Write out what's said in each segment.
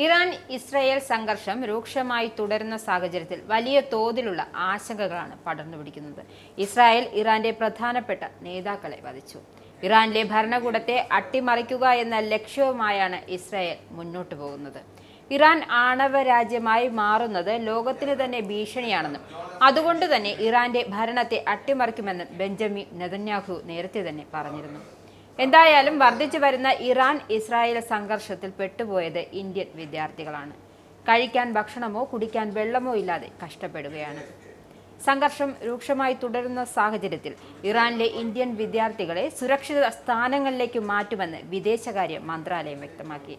Iran Israel സംഘർഷം രൂക്ഷമായി തുടരുന്ന സാഹചര്യത്തിൽ വലിയ തോതിലുള്ള ആശങ്കകളാണ് പടർന്നുപിടിക്കുന്നത്. ഇസ്രായേൽ ഇറാന്റെ പ്രധാനപ്പെട്ട നേതാക്കളെ വധിച്ചു. ഇറാനിലെ ഭരണകൂടത്തെ അട്ടിമറിക്കുക എന്ന ലക്ഷ്യവുമായാണ് ഇസ്രായേൽ മുന്നോട്ടു പോകുന്നത്. ഇറാൻ ആണവ രാജ്യമായി മാറുന്നത് ലോകത്തിന് തന്നെ ഭീഷണിയാണെന്നും അതുകൊണ്ട് തന്നെ ഇറാന്റെ ഭരണത്തെ അട്ടിമറിക്കുമെന്നും ബെഞ്ചമിൻ നെതന്യാഹു നേരത്തെ തന്നെ പറഞ്ഞിരുന്നു. എന്തായാലും വർദ്ധിച്ചു വരുന്ന ഇറാൻ ഇസ്രായേൽ സംഘർഷത്തിൽ പെട്ടുപോയത് ഇന്ത്യൻ വിദ്യാർത്ഥികളാണ്. കഴിക്കാൻ ഭക്ഷണമോ കുടിക്കാൻ വെള്ളമോ ഇല്ലാതെ കഷ്ടപ്പെടുകയാണ്. സംഘർഷം രൂക്ഷമായി തുടരുന്ന സാഹചര്യത്തിൽ ഇറാനിലെ ഇന്ത്യൻ വിദ്യാർത്ഥികളെ സുരക്ഷിത സ്ഥാനങ്ങളിലേക്ക് മാറ്റുമെന്ന് വിദേശകാര്യ മന്ത്രാലയം വ്യക്തമാക്കി.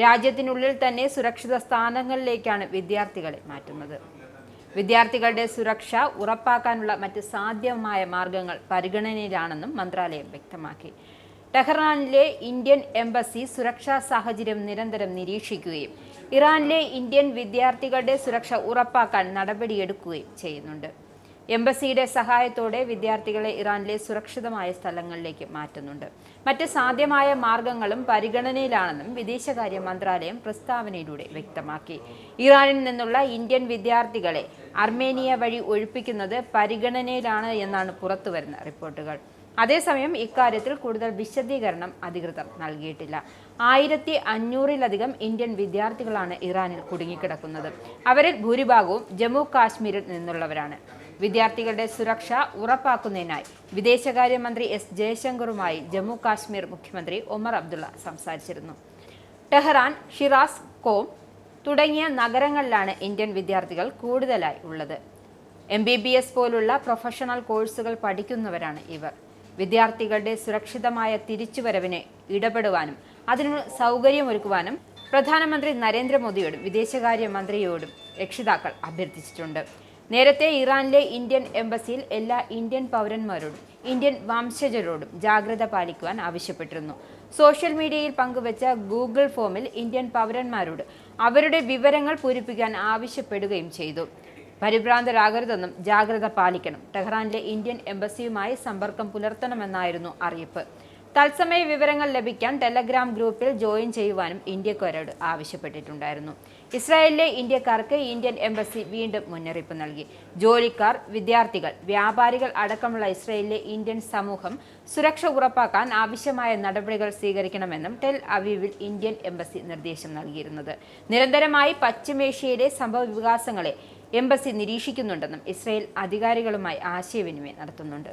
രാജ്യത്തിനുള്ളിൽ തന്നെ സുരക്ഷിത സ്ഥാനങ്ങളിലേക്കാണ് വിദ്യാർത്ഥികളെ മാറ്റുന്നത്. വിദ്യാർത്ഥികളുടെ സുരക്ഷ ഉറപ്പാക്കാനുള്ള മറ്റ് സാധ്യമായ മാർഗങ്ങൾ പരിഗണനയിലാണെന്നും മന്ത്രാലയം വ്യക്തമാക്കി. ടെഹ്റാനിലെ ഇന്ത്യൻ എംബസി സുരക്ഷാ സാഹചര്യം നിരന്തരം നിരീക്ഷിക്കുകയും ഇറാനിലെ ഇന്ത്യൻ വിദ്യാർത്ഥികളുടെ സുരക്ഷ ഉറപ്പാക്കാൻ നടപടിയെടുക്കുകയും ചെയ്യുന്നുണ്ട്. എംബസിയുടെ സഹായത്തോടെ വിദ്യാർത്ഥികളെ ഇറാനിലെ സുരക്ഷിതമായ സ്ഥലങ്ങളിലേക്ക് മാറ്റുന്നുണ്ട്. മറ്റ് സാധ്യമായ മാർഗങ്ങളും പരിഗണനയിലാണെന്നും വിദേശകാര്യ മന്ത്രാലയം പ്രസ്താവനയിലൂടെ വ്യക്തമാക്കി. ഇറാനിൽ നിന്നുള്ള ഇന്ത്യൻ വിദ്യാർത്ഥികളെ അർമേനിയ വഴി ഒഴിപ്പിക്കുന്നത് പരിഗണനയിലാണ് എന്നാണ് പുറത്തുവരുന്ന റിപ്പോർട്ടുകൾ. അതേസമയം ഇക്കാര്യത്തിൽ കൂടുതൽ വിശദീകരണം അധികൃതർ നൽകിയിട്ടില്ല. 1500-ലധികം ഇന്ത്യൻ വിദ്യാർത്ഥികളാണ് ഇറാനിൽ കുടുങ്ങിക്കിടക്കുന്നത്. അവരിൽ ഭൂരിഭാഗവും ജമ്മു കാശ്മീരിൽ നിന്നുള്ളവരാണ്. വിദ്യാർത്ഥികളുടെ സുരക്ഷ ഉറപ്പാക്കുന്നതിനായി വിദേശകാര്യമന്ത്രി എസ് ജയശങ്കറുമായി ജമ്മു കാശ്മീർ മുഖ്യമന്ത്രി ഒമർ അബ്ദുള്ള സംസാരിച്ചിരുന്നു. ടെഹ്റാൻ, ഷിറാസ്, കോം തുടങ്ങിയ നഗരങ്ങളിലാണ് ഇന്ത്യൻ വിദ്യാർത്ഥികൾ കൂടുതലായി ഉള്ളത്. MBBS പോലുള്ള പ്രൊഫഷണൽ കോഴ്സുകൾ പഠിക്കുന്നവരാണ് ഇവർ. വിദ്യാർത്ഥികളുടെ സുരക്ഷിതമായ തിരിച്ചുവരവിന് ഇടപെടുവാനും അതിന് സൗകര്യമൊരുക്കുവാനും പ്രധാനമന്ത്രി നരേന്ദ്രമോദിയോടും വിദേശകാര്യ മന്ത്രിയോടും രക്ഷിതാക്കൾ അഭ്യർത്ഥിച്ചിട്ടുണ്ട്. നേരത്തെ ഇറാനിലെ ഇന്ത്യൻ എംബസിയിൽ എല്ലാ ഇന്ത്യൻ പൗരന്മാരോടും ഇന്ത്യൻ വംശജരോടും ജാഗ്രത പാലിക്കുവാൻ ആവശ്യപ്പെട്ടിരുന്നു. സോഷ്യൽ മീഡിയയിൽ പങ്കുവച്ച ഗൂഗിൾ ഫോമിൽ ഇന്ത്യൻ പൗരന്മാരോട് അവരുടെ വിവരങ്ങൾ പൂരിപ്പിക്കാൻ ആവശ്യപ്പെടുകയും ചെയ്തു. പരിഭ്രാന്തരാകരുതെന്നും ജാഗ്രത പാലിക്കണം, ടെഹ്റാനിലെ ഇന്ത്യൻ എംബസിയുമായി സമ്പർക്കം പുലർത്തണമെന്നായിരുന്നു അറിയിപ്പ്. തത്സമയ വിവരങ്ങൾ ലഭിക്കാൻ ടെലഗ്രാം ഗ്രൂപ്പിൽ ജോയിൻ ചെയ്യുവാനും ഇന്ത്യക്കാരോട് ആവശ്യപ്പെട്ടിട്ടുണ്ടായിരുന്നു. ഇസ്രായേലിലെ ഇന്ത്യക്കാർക്ക് ഇന്ത്യൻ എംബസി വീണ്ടും മുന്നറിയിപ്പ് നൽകി. ജോലിക്കാർ, വിദ്യാർത്ഥികൾ, വ്യാപാരികൾ അടക്കമുള്ള ഇസ്രായേലിലെ ഇന്ത്യൻ സമൂഹം സുരക്ഷ ഉറപ്പാക്കാൻ ആവശ്യമായ നടപടികൾ സ്വീകരിക്കണമെന്നും ടെൽ അവീവിൽ ഇന്ത്യൻ എംബസി നിർദ്ദേശം നൽകിയിരുന്നത്. നിരന്തരമായി പശ്ചിമേഷ്യയിലെ സംഭവ വികാസങ്ങളെ എംബസി നിരീക്ഷിക്കുന്നുണ്ടെന്നും ഇസ്രായേൽ അധികാരികളുമായി ആശയവിനിമയം നടത്തുന്നുണ്ട്.